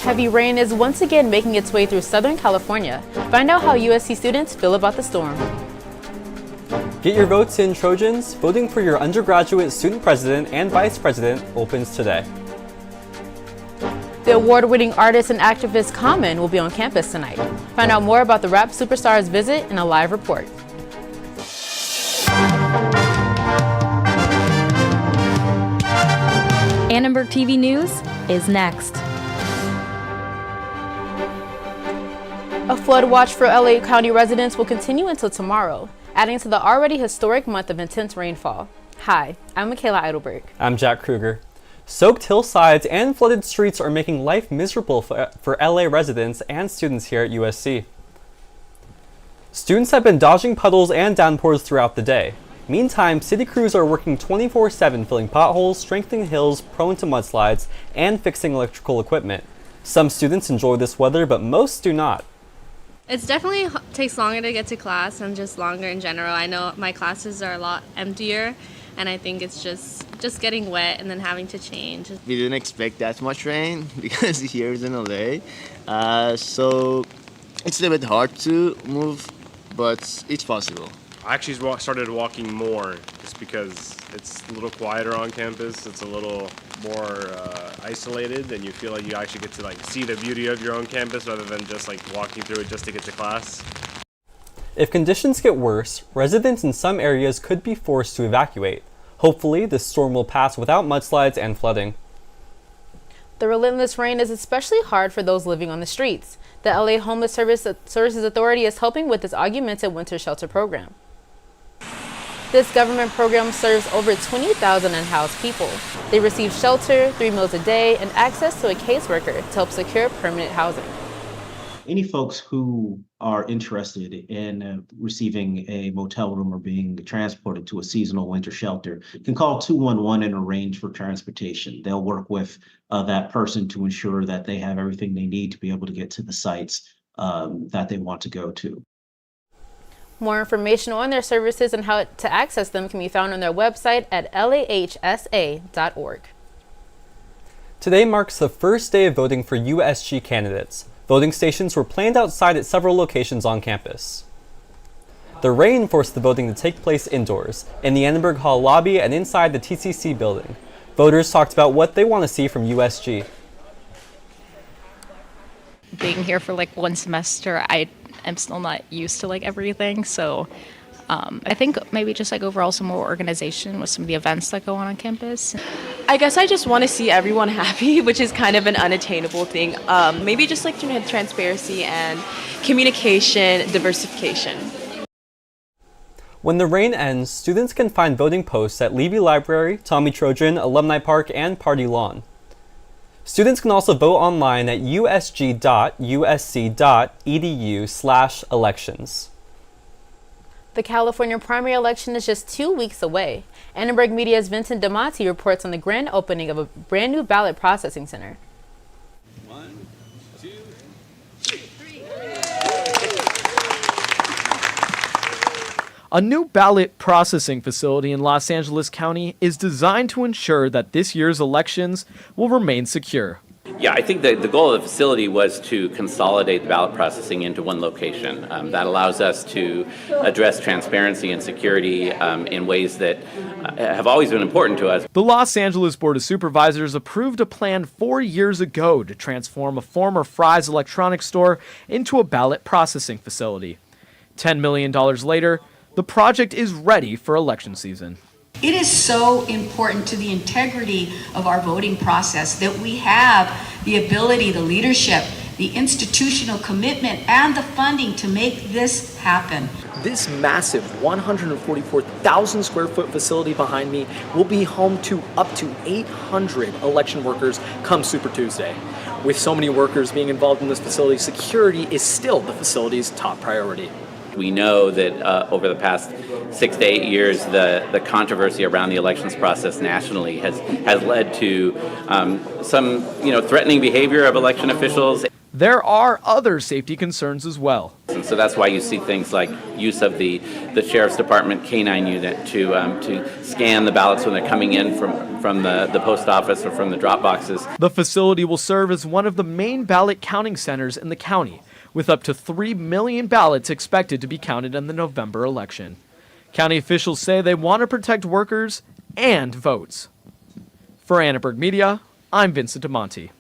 Heavy rain is once again making its way through Southern California. Find out how USC students feel about the storm. Get your votes in, Trojans. Voting for your undergraduate student president and vice president opens today. The award-winning artist and activist Common will be on campus tonight. Find out more about the rap superstar's visit in a live report. Annenberg TV News is next. A flood watch for LA County residents will continue until tomorrow, adding to the already historic month of intense rainfall. Hi, I'm Michaela Eidelberg. I'm Jack Kruger. Soaked hillsides and flooded streets are making life miserable for LA residents and students here at USC. Students have been dodging puddles and downpours throughout the day. Meantime, city crews are working 24/7 filling potholes, strengthening hills prone to mudslides, and fixing electrical equipment. Some students enjoy this weather, but most do not. It's definitely takes longer to get to class and just longer in general. I know my classes are a lot emptier, and I think it's just getting wet and then having to change. We didn't expect that much rain because here is in LA, so it's a little bit hard to move, but it's possible. I actually started walking more just because it's a little quieter on campus. It's a little more isolated, and you feel like you actually get to see the beauty of your own campus rather than just walking through it just to get to class. If conditions get worse, residents in some areas could be forced to evacuate. Hopefully, this storm will pass without mudslides and flooding. The relentless rain is especially hard for those living on the streets. The LA Homeless Services Authority is helping with this augmented winter shelter program. This government program serves over 20,000 unhoused people. They receive shelter, 3 meals a day, and access to a caseworker to help secure permanent housing. Any folks who are interested in receiving a motel room or being transported to a seasonal winter shelter can call 211 and arrange for transportation. They'll work with that person to ensure that they have everything they need to be able to get to the sites that they want to go to. More information on their services and how to access them can be found on their website at lahsa.org. Today marks the first day of voting for USG candidates. Voting stations were planned outside at several locations on campus. The rain forced the voting to take place indoors, in the Annenberg Hall lobby and inside the TCC building. Voters talked about what they want to see from USG. Being here for one semester, I am still not used to everything, so I think maybe just overall some more organization with some of the events that go on campus. I guess I just want to see everyone happy, which is kind of an unattainable thing. Maybe just transparency and communication, diversification. When the rain ends, students can find voting posts at Levy Library, Tommy Trojan, Alumni Park, and Party Lawn. Students can also vote online at usg.usc.edu/elections. The California primary election is just 2 weeks away. Annenberg Media's Vincent DeMonte reports on the grand opening of a brand new ballot processing center. 1, 2, 3. A new ballot processing facility in Los Angeles County is designed to ensure that this year's elections will remain secure. Yeah, I think the goal of the facility was to consolidate the ballot processing into one location. That allows us to address transparency and security in ways that have always been important to us. The Los Angeles Board of Supervisors approved a plan 4 years ago to transform a former Fry's electronics store into a ballot processing facility. $10 million later, the project is ready for election season. It is so important to the integrity of our voting process that we have the ability, the leadership, the institutional commitment, and the funding to make this happen. This massive 144,000 square foot facility behind me will be home to up to 800 election workers come Super Tuesday. With so many workers being involved in this facility, security is still the facility's top priority. We know that over the past 6 to 8 years, the controversy around the elections process nationally has led to some threatening behavior of election officials. There are other safety concerns as well. And so that's why you see things like use of the Sheriff's Department K-9 unit to scan the ballots when they're coming in from the post office or from the drop boxes. The facility will serve as one of the main ballot counting centers in the county, with up to 3 million ballots expected to be counted in the November election. County officials say they want to protect workers and votes. For Annenberg Media, I'm Vincent DeMonte.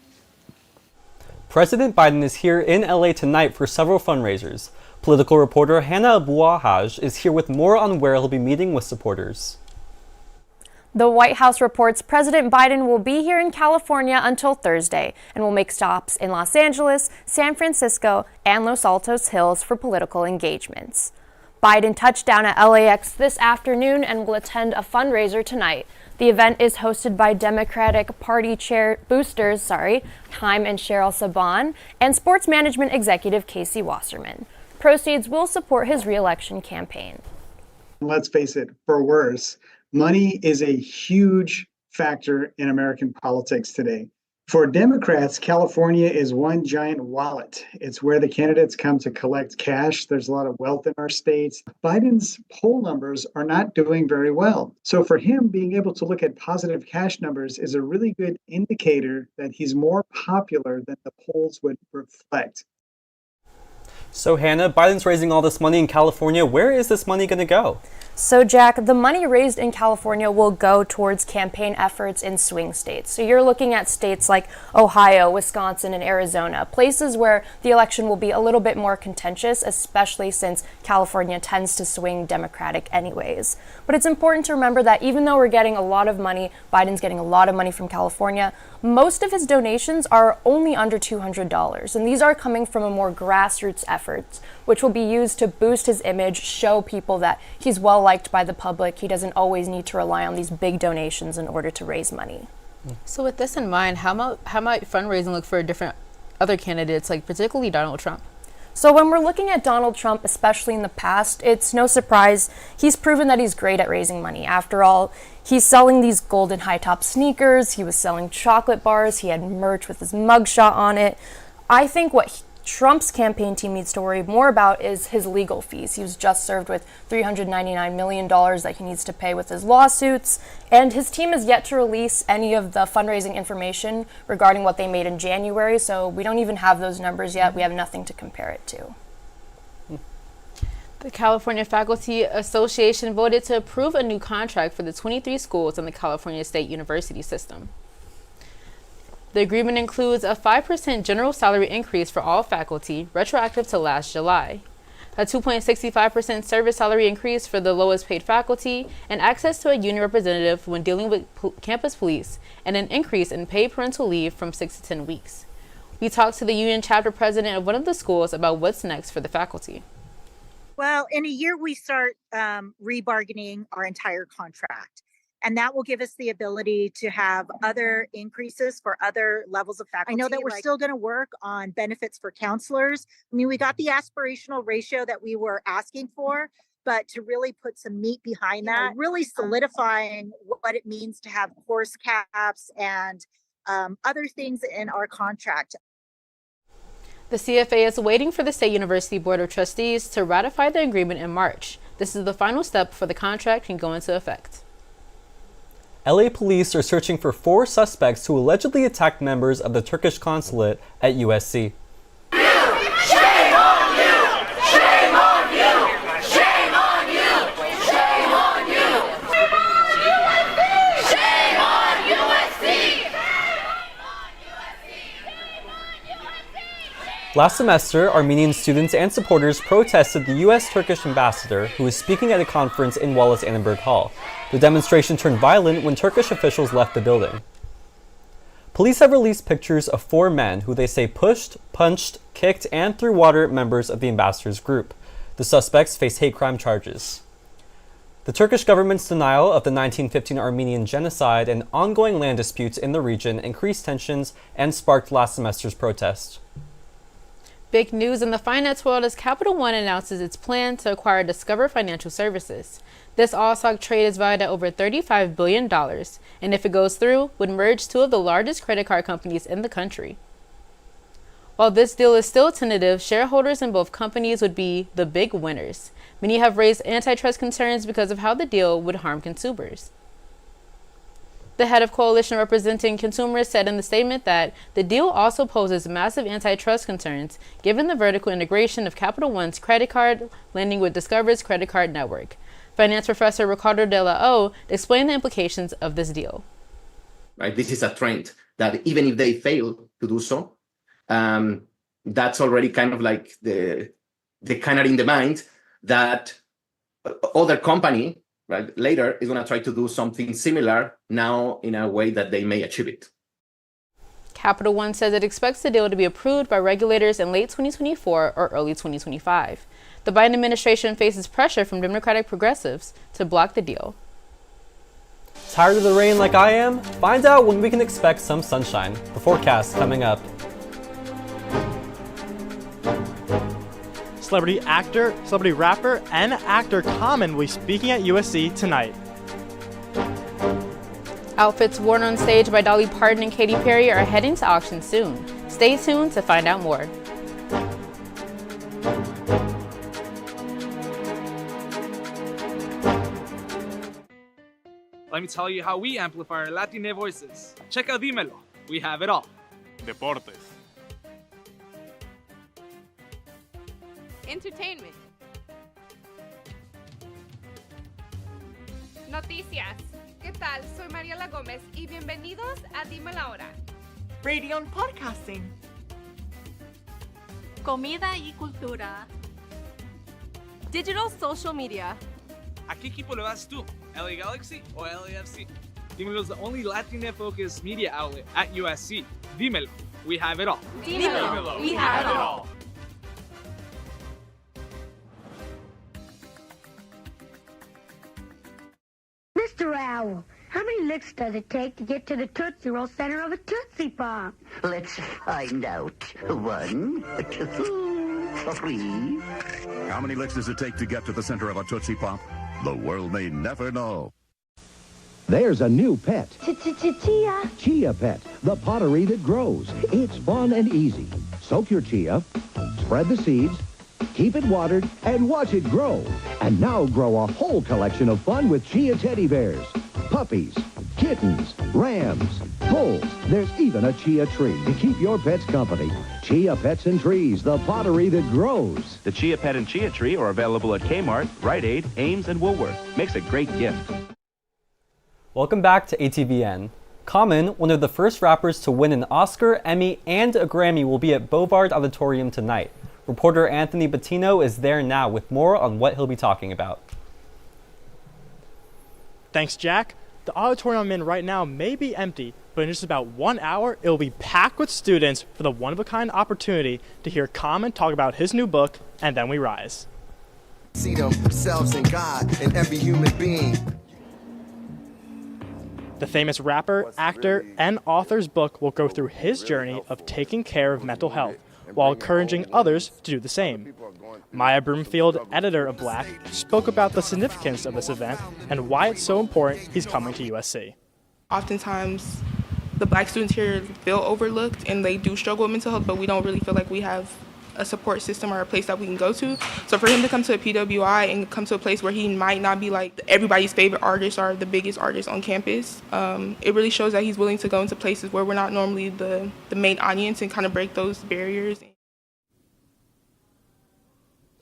President Biden is here in LA tonight for several fundraisers. Political reporter Hannah Abuahaj is here with more on where he'll be meeting with supporters. The White House reports President Biden will be here in California until Thursday and will make stops in Los Angeles, San Francisco, and Los Altos Hills for political engagements. Biden touched down at LAX this afternoon and will attend a fundraiser tonight. The event is hosted by Democratic Party chair boosters, Haim and Cheryl Saban, and sports management executive Casey Wasserman. Proceeds will support his re-election campaign. Let's face it, for worse, money is a huge factor in American politics today. For Democrats, California is one giant wallet. It's where the candidates come to collect cash. There's a lot of wealth in our states. Biden's poll numbers are not doing very well. So for him, being able to look at positive cash numbers is a really good indicator that he's more popular than the polls would reflect. So Hannah, Biden's raising all this money in California. Where is this money going to go? So Jack, the money raised in California will go towards campaign efforts in swing states. So you're looking at states like Ohio, Wisconsin, and Arizona, places where the election will be a little bit more contentious, especially since California tends to swing Democratic anyways. But it's important to remember that even though we're getting a lot of money, Biden's getting a lot of money from California, most of his donations are only under $200, and these are coming from a more grassroots efforts, which will be used to boost his image, show people that he's well liked by the public. He doesn't always need to rely on these big donations in order to raise money. So with this in mind, how might fundraising look for different other candidates, like particularly Donald Trump? So when we're looking at Donald Trump, especially in the past, it's no surprise he's proven that he's great at raising money. After all, he's selling these golden high-top sneakers, he was selling chocolate bars, he had merch with his mugshot on it. I think what Trump's campaign team needs to worry more about is his legal fees. He was just served with $399 million that he needs to pay with his lawsuits, and his team has yet to release any of the fundraising information regarding what they made in January, so we don't even have those numbers yet. We have nothing to compare it to. The California Faculty Association voted to approve a new contract for the 23 schools in the California State University system. The agreement includes a 5% general salary increase for all faculty, retroactive to last July, a 2.65% service salary increase for the lowest paid faculty, and access to a union representative when dealing with campus police, and an increase in paid parental leave from 6 to 10 weeks. We talked to the union chapter president of one of the schools about what's next for the faculty. Well, in a year, we start rebargaining our entire contract. And that will give us the ability to have other increases for other levels of faculty. I know that we're still going to work on benefits for counselors. I mean, we got the aspirational ratio that we were asking for, but to really put some meat behind that, really solidifying what it means to have course caps and other things in our contract. The CFA is waiting for the State University Board of Trustees to ratify the agreement in March. This is the final step before the contract can go into effect. LA police are searching for 4 suspects who allegedly attacked members of the Turkish consulate at USC. Shame on you! Shame on you! Shame on you! Shame on you! Shame on USC! Last semester, Armenian students and supporters protested the U.S.-Turkish ambassador who was speaking at a conference in Wallace Annenberg Hall. The demonstration turned violent when Turkish officials left the building. Police have released pictures of 4 men who they say pushed, punched, kicked, and threw water at members of the ambassador's group. The suspects face hate crime charges. The Turkish government's denial of the 1915 Armenian genocide and ongoing land disputes in the region increased tensions and sparked last semester's protest. Big news in the finance world as Capital One announces its plan to acquire Discover Financial Services. This all-stock trade is valued at over $35 billion, and if it goes through, would merge 2 of the largest credit card companies in the country. While this deal is still tentative, shareholders in both companies would be the big winners. Many have raised antitrust concerns because of how the deal would harm consumers. The head of coalition representing consumers said in the statement that the deal also poses massive antitrust concerns given the vertical integration of Capital One's credit card lending with Discover's credit card network. Finance professor Ricardo De La O explained the implications of this deal. Right, this is a trend that even if they fail to do so, that's already kind of like the canary in the mind that other company, right, later is going to try to do something similar now in a way that they may achieve it. Capital One says it expects the deal to be approved by regulators in late 2024 or early 2025. The Biden administration faces pressure from Democratic progressives to block the deal. Tired of the rain like I am? Find out when we can expect some sunshine. The forecast coming up. Celebrity actor, celebrity rapper, and actor Common will be speaking at USC tonight. Outfits worn on stage by Dolly Parton and Katy Perry are heading to auction soon. Stay tuned to find out more. Let me tell you how we amplify our Latine voices. Check out Dímelo. We have it all. Deportes. Entertainment. Noticias. ¿Qué tal? Soy Mariela Gómez y bienvenidos a Dime la Hora. Radio and podcasting. Comida y cultura. Digital social media. ¿A qué equipo le vas tú? LA Galaxy o LAFC? Dímelo is the only Latina-focused media outlet at USC. Dímelo. We have it all. Dímelo. We have it all. Mr. Owl, how many licks does it take to get to the Tootsie Roll center of a Tootsie Pop? Let's find out. 1, 2, 3. How many licks does it take to get to the center of a Tootsie Pop? The world may never know. There's a new pet. Chia. Chia Pet, the pottery that grows. It's fun and easy. Soak your chia, spread the seeds, keep it watered, and watch it grow. And now grow a whole collection of fun with Chia teddy bears, puppies, kittens, rams, bulls. There's even a chia tree to keep your pets company. Chia Pets and Trees, the pottery that grows. The Chia Pet and Chia Tree are available at Kmart, Rite Aid, Ames, and Woolworth. Makes a great gift. Welcome back to ATVN. Common, one of the first rappers to win an Oscar, Emmy, and a Grammy, will be at Bovard Auditorium tonight. Reporter Anthony Bettino is there now with more on what he'll be talking about. Thanks, Jack. The auditorium I'm in right now may be empty, but in just about 1 hour, it will be packed with students for the one-of-a-kind opportunity to hear Common talk about his new book, And Then We Rise. See themselves in God and every human being. The famous rapper, actor, and author's book will go through his journey of taking care of mental health while encouraging others to do the same. Maya Broomfield, editor of Black, spoke about the significance of this event and why it's so important he's coming to USC. Oftentimes, the Black students here feel overlooked and they do struggle with mental health, but we don't really feel like we have a support system or a place that we can go to. So for him to come to a PWI and come to a place where he might not be like everybody's favorite artists or the biggest artists on campus, it really shows that he's willing to go into places where we're not normally the main audience and kind of break those barriers.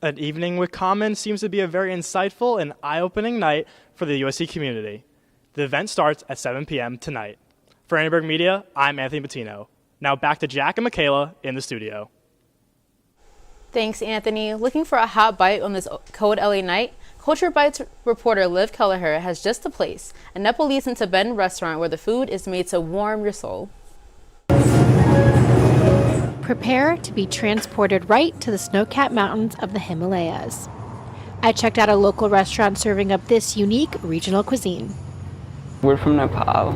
An evening with Common seems to be a very insightful and eye-opening night for the USC community. The event starts at 7 p.m. tonight. For Annenberg Media, I'm Anthony Bettino. Now back to Jack and Michaela in the studio. Thanks, Anthony. Looking for a hot bite on this cold LA night? Culture Bites reporter Liv Kelleher has just the place, a Nepalese and Tibetan restaurant where the food is made to warm your soul. Prepare to be transported right to the snow-capped mountains of the Himalayas. I checked out a local restaurant serving up this unique regional cuisine. We're from Nepal,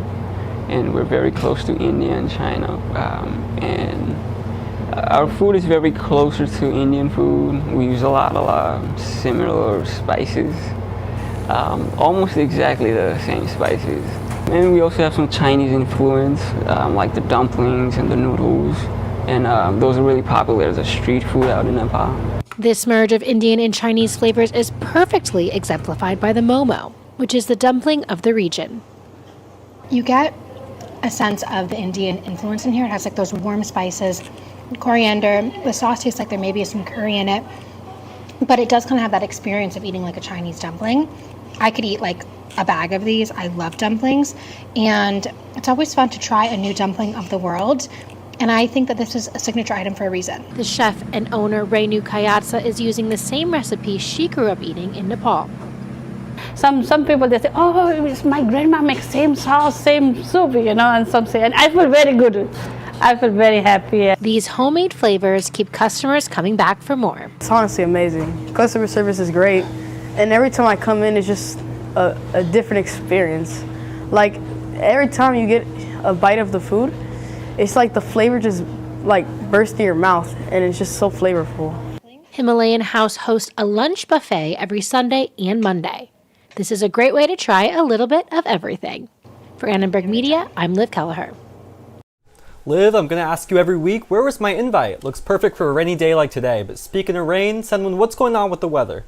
and we're very close to India and China, and our food is very closer to Indian food. We use a lot of similar spices, almost exactly the same spices. And we also have some Chinese influence, like the dumplings and the noodles. and those are really popular as a street food out in Nepal. This merge of Indian and Chinese flavors is perfectly exemplified by the momo, which is the dumpling of the region. You get a sense of the Indian influence in here. It has like those warm spices, coriander. The sauce tastes like there may be some curry in it, but it does kind of have that experience of eating like a Chinese dumpling. I could eat like a bag of these. I love dumplings, and it's always fun to try a new dumpling of the world. And I think that this is a signature item for a reason. The chef and owner Renu Kayatsa is using the same recipe she grew up eating in Nepal. Some people, they say, oh, it's my grandma makes same sauce, same soup, and some say, and I feel very good. I feel very happy. These homemade flavors keep customers coming back for more. It's honestly amazing. Customer service is great, and every time I come in, it's just a different experience. Like, every time you get a bite of the food, it's like the flavor just like bursts in your mouth, and it's just so flavorful. Himalayan House hosts a lunch buffet every Sunday and Monday. This is a great way to try a little bit of everything. For Annenberg Media, I'm Liv Kelleher. Liv, I'm going to ask you every week, where was my invite? Looks perfect for a rainy day like today, but speaking of rain, Senwin, what's going on with the weather?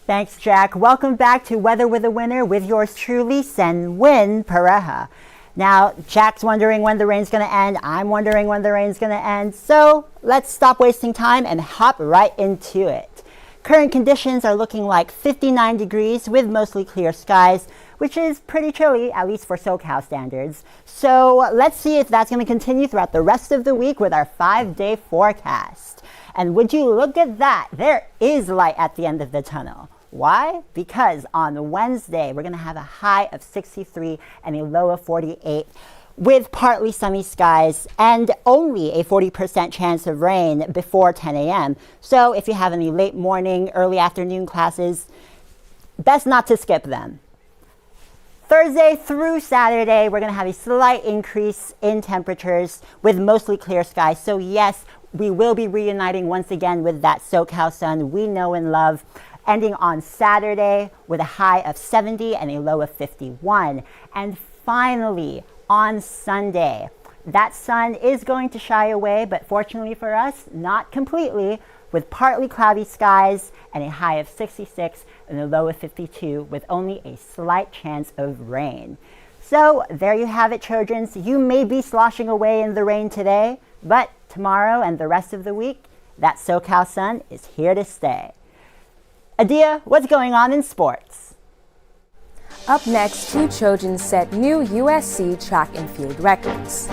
Thanks, Jack. Welcome back to Weather with a Winner with yours truly, Senwin Pareja. Now, Jack's wondering when the rain's going to end. I'm wondering when the rain's going to end. So let's stop wasting time and hop right into it. Current conditions are looking like 59 degrees with mostly clear skies, which is pretty chilly, at least for SoCal standards. So let's see if that's going to continue throughout the rest of the week with our 5-day forecast. And would you look at that? There is light at the end of the tunnel. Why? Because on Wednesday, we're going to have a high of 63 and a low of 48 with partly sunny skies and only a 40% chance of rain before 10 a.m. So if you have any late morning, early afternoon classes, best not to skip them. Thursday through Saturday, we're going to have a slight increase in temperatures with mostly clear skies. So yes, we will be reuniting once again with that SoCal sun we know and love, ending on Saturday with a high of 70 and a low of 51. And finally, on Sunday, that sun is going to shy away, but fortunately for us, not completely, with partly cloudy skies and a high of 66 and a low of 52 with only a slight chance of rain. So there you have it, children. You may be sloshing away in the rain today, but tomorrow and the rest of the week, that SoCal sun is here to stay. Adia, what's going on in sports? Up next, two children set new USC track and field records.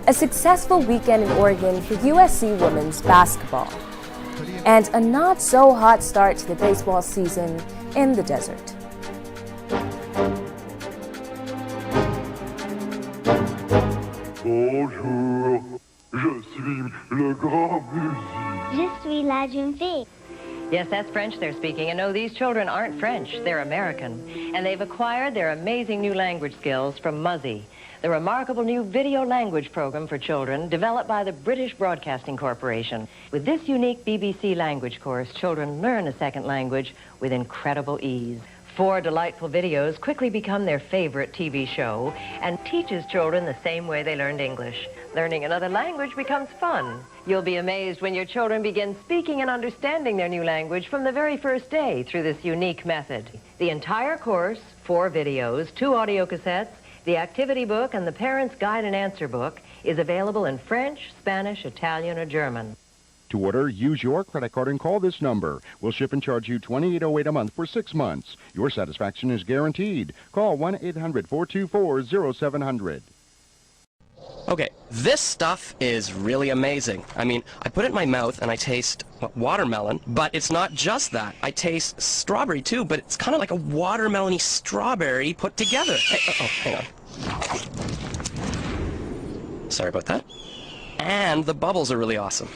A successful weekend in Oregon for USC women's basketball. And a not so hot start to the baseball season in the desert. Bonjour, je suis le grand musique. Je suis la jeune fille. Yes, that's French they're speaking. And no, these children aren't French. They're American. And they've acquired their amazing new language skills from Muzzy, the remarkable new video language program for children developed by the British Broadcasting Corporation. With this unique BBC language course, children learn a second language with incredible ease. 4 delightful videos quickly become their favorite TV show and teaches children the same way they learned English. Learning another language becomes fun. You'll be amazed when your children begin speaking and understanding their new language from the very first day through this unique method. The entire course, 4 videos, 2 audio cassettes, the activity book, and the parent's guide and answer book is available in French, Spanish, Italian, or German. To order, use your credit card and call this number. We'll ship and charge you $28.08 a month for 6 months. Your satisfaction is guaranteed. Call 1-800-424-0700. Okay, this stuff is really amazing. I mean, I put it in my mouth and I taste watermelon, but it's not just that. I taste strawberry too, but it's kind of like a watermelon-y strawberry put together. Hey, hang on. Sorry about that. And the bubbles are really awesome.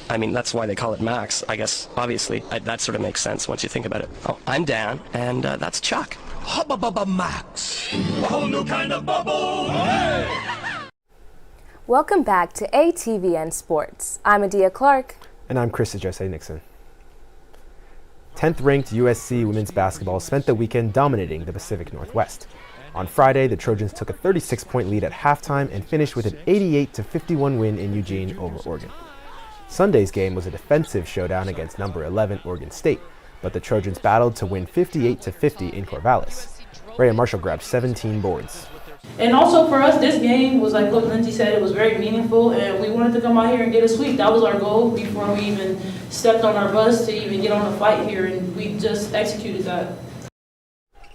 I mean, that's why they call it Max, I guess, obviously. That sort of makes sense once you think about it. Oh, I'm Dan, and that's Chuck. Hubba Max, a whole new kind of bubble. Hey! Welcome back to ATVN Sports. I'm Adia Clark. And I'm Chris Jose Nixon. 10th ranked USC women's basketball spent the weekend dominating the Pacific Northwest. On Friday, the Trojans took a 36-point lead at halftime and finished with an 88-51 win in Eugene over Oregon. Sunday's game was a defensive showdown against number 11 Oregon State, but the Trojans battled to win 58-50 in Corvallis. Rhea Marshall grabbed 17 boards. And also for us, this game was, like Coach Lindsay said, it was very meaningful, and we wanted to come out here and get a sweep. That was our goal before we even stepped on our bus to even get on the fight here, and we just executed that.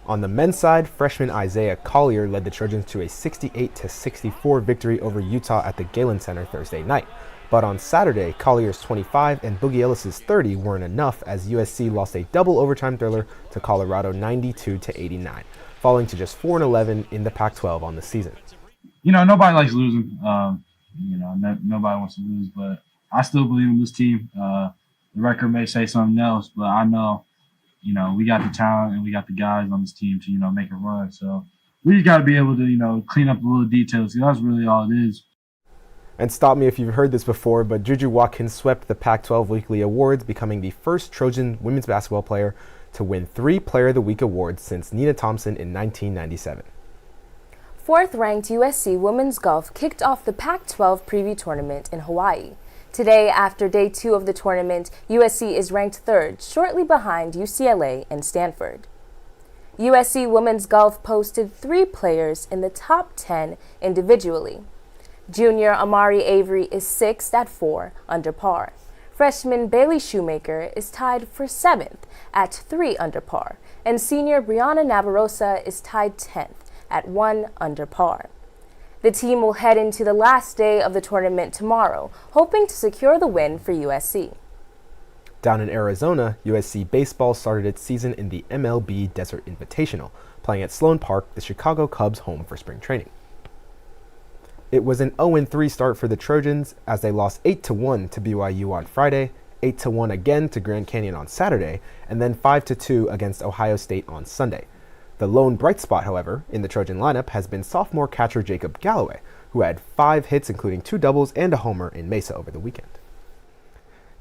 On the men's side, freshman Isaiah Collier led the Trojans to a 68-64 victory over Utah at the Galen Center Thursday night. But on Saturday, Collier's 25 and Boogie Ellis's 30 weren't enough as USC lost a double overtime thriller to Colorado 92-89, falling to just 4-11 in the Pac-12 on the season. You know, nobody likes losing. Nobody wants to lose, but I still believe in this team. The record may say something else, but I know, we got the talent and we got the guys on this team to, make a run. So we just got to be able to, clean up the little details. That's really all it is. And stop me if you've heard this before, but Juju Watkins swept the Pac-12 Weekly Awards, becoming the first Trojan women's basketball player to win 3 Player of the Week awards since Nina Thompson in 1997. Fourth-ranked USC women's golf kicked off the Pac-12 preview tournament in Hawaii. Today, after day 2 of the tournament, USC is ranked 3rd, shortly behind UCLA and Stanford. USC women's golf posted 3 players in the top 10 individually. Junior Amari Avery is 6th at 4 under par. Freshman Bailey Shoemaker is tied for 7th at 3 under par, and senior Brianna Navarrosa is tied 10th at 1 under par. The team will head into the last day of the tournament tomorrow, hoping to secure the win for USC. Down in Arizona, USC baseball started its season in the MLB Desert Invitational, playing at Sloan Park, the Chicago Cubs' home for spring training. It was an 0-3 start for the Trojans as they lost 8-1 to BYU on Friday, 8-1 again to Grand Canyon on Saturday, and then 5-2 against Ohio State on Sunday. The lone bright spot, however, in the Trojan lineup has been sophomore catcher Jacob Galloway, who had 5 hits including 2 doubles and a homer in Mesa over the weekend.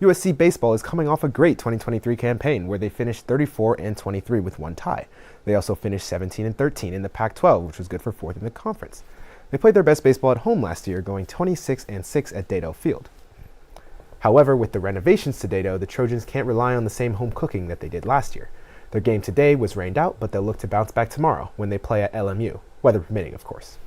USC baseball is coming off a great 2023 campaign where they finished 34-23 with 1 tie. They also finished 17-13 in the Pac-12, which was good for 4th in the conference. They played their best baseball at home last year, going 26-6 at Dedeaux Field. However, with the renovations to Dedeaux, the Trojans can't rely on the same home cooking that they did last year. Their game today was rained out, but they'll look to bounce back tomorrow when they play at LMU, weather permitting, of course.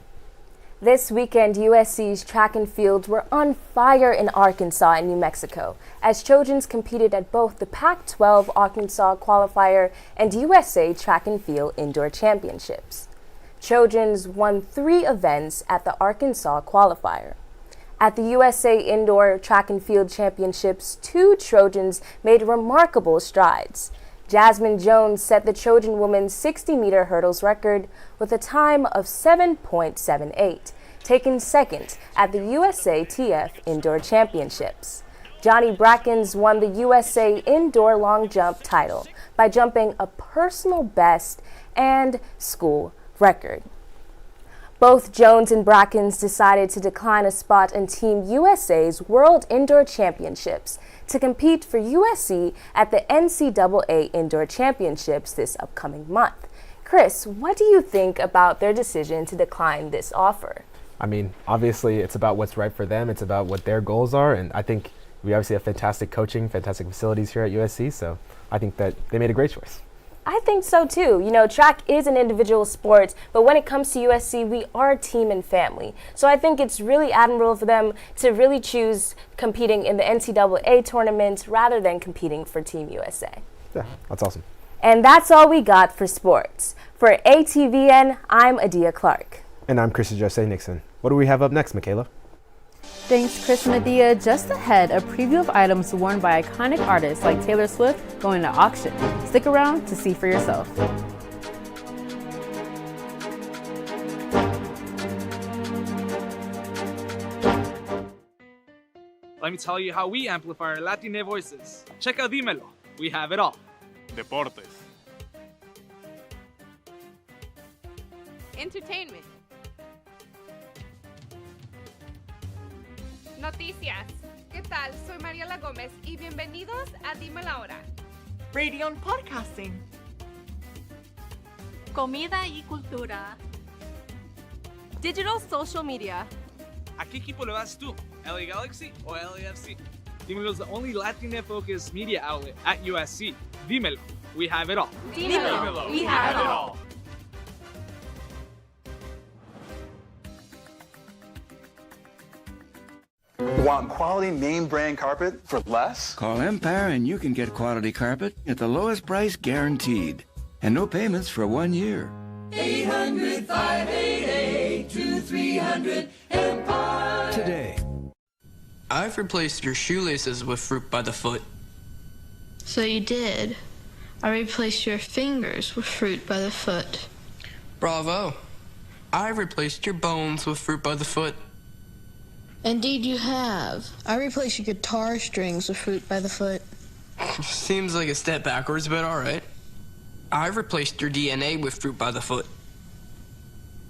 This weekend, USC's track and fields were on fire in Arkansas and New Mexico, as Trojans competed at both the Pac-12 Arkansas Qualifier and USA Track and Field Indoor Championships. Trojans won 3 events at the Arkansas Qualifier. At the USA Indoor Track and Field Championships, 2 Trojans made remarkable strides. Jasmine Jones set the Trojan women's 60-meter hurdles record with a time of 7.78, taken 2nd at the USATF Indoor Championships. Johnny Brackens won the USA Indoor Long Jump title by jumping a personal best and school record. Both Jones and Brackens decided to decline a spot in Team USA's World Indoor Championships to compete for USC at the NCAA Indoor Championships this upcoming month. Chris, what do you think about their decision to decline this offer? I mean, obviously it's about what's right for them. It's about what their goals are. And I think we obviously have fantastic coaching, fantastic facilities here at USC. So I think that they made a great choice. I think so too. Track is an individual sport, but when it comes to USC, we are a team and family. So I think it's really admirable for them to really choose competing in the NCAA tournament rather than competing for Team USA. Yeah, that's awesome. And that's all we got for sports. For ATVN, I'm Adia Clark. And I'm Christian Jose Nixon. What do we have up next, Michaela? Thanks, Chris Medea. Just ahead, a preview of items worn by iconic artists like Taylor Swift going to auction. Stick around to see for yourself. Let me tell you how we amplify our Latine voices. Check out Dímelo. We have it all. Deportes. Entertainment. Noticias. ¿Qué tal? Soy Mariela Gómez y bienvenidos a Dime la Hora. Radio and Podcasting. Comida y cultura. Digital social media. ¿A qué equipo le vas tú? ¿LA Galaxy o LAFC? Dímelo is the only Latina-focused media outlet at USC. Dímelo, we have it all. Dímelo, we have it all. Want quality name brand carpet for less? Call Empire and you can get quality carpet at the lowest price guaranteed. And no payments for 1 year. 800-588-2300 Empire. Today. I've replaced your shoelaces with fruit by the foot. So you did. I replaced your fingers with fruit by the foot. Bravo. I've replaced your bones with fruit by the foot. Indeed you have. I replaced your guitar strings with fruit by the foot. Seems like a step backwards, but alright. I've replaced your DNA with fruit by the foot.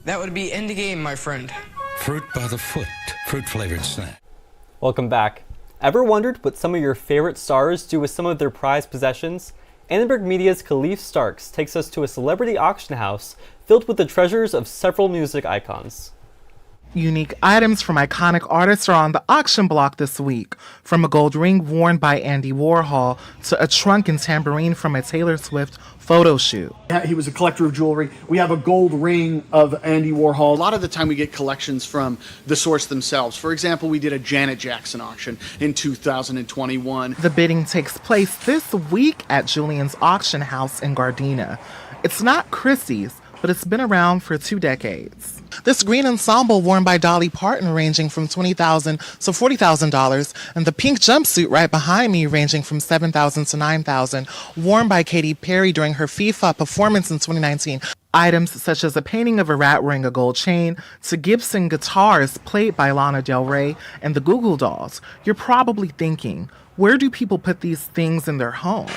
That would be end game, my friend. Fruit by the foot. Fruit-flavored snack. Welcome back. Ever wondered what some of your favorite stars do with some of their prized possessions? Annenberg Media's Khalif Starks takes us to a celebrity auction house filled with the treasures of several music icons. Unique items from iconic artists are on the auction block this week, from a gold ring worn by Andy Warhol to a trunk and tambourine from a Taylor Swift photo shoot. He was a collector of jewelry. We have a gold ring of Andy Warhol. A lot of the time we get collections from the source themselves. For example, we did a Janet Jackson auction in 2021. The bidding takes place this week at Julian's Auction House in Gardena. It's not Christie's, but it's been around for 2 decades. This green ensemble worn by Dolly Parton ranging from $20,000 to $40,000, and the pink jumpsuit right behind me ranging from $7,000 to $9,000, worn by Katy Perry during her FIFA performance in 2019. Items such as a painting of a rat wearing a gold chain, to Gibson guitars played by Lana Del Rey, and the Goo Goo Dolls. You're probably thinking, where do people put these things in their home?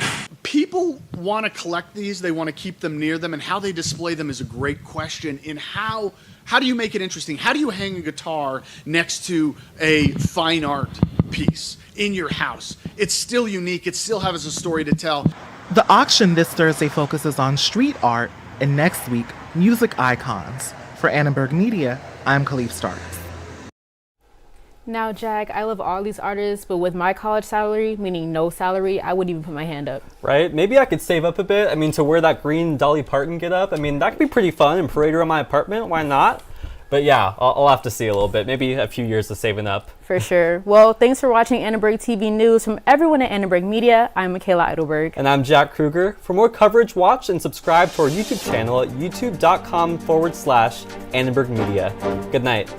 People want to collect these, they want to keep them near them, and how they display them is a great question. In how do you make it interesting? How do you hang a guitar next to a fine art piece in your house? It's still unique, it still has a story to tell. The auction this Thursday focuses on street art, and next week, music icons. For Annenberg Media, I'm Khalif Starks. Now, Jack, I love all these artists, but with my college salary, meaning no salary, I wouldn't even put my hand up. Right? Maybe I could save up a bit. I mean, to wear that green Dolly Parton get up, I mean, that could be pretty fun and parade around my apartment. Why not? But yeah, I'll have to see a little bit. Maybe a few years of saving up. For sure. Well, thanks for watching Annenberg TV News. From everyone at Annenberg Media, I'm Michaela Eidelberg. And I'm Jack Kruger. For more coverage, watch and subscribe to our YouTube channel at youtube.com/Annenberg Media. Good night.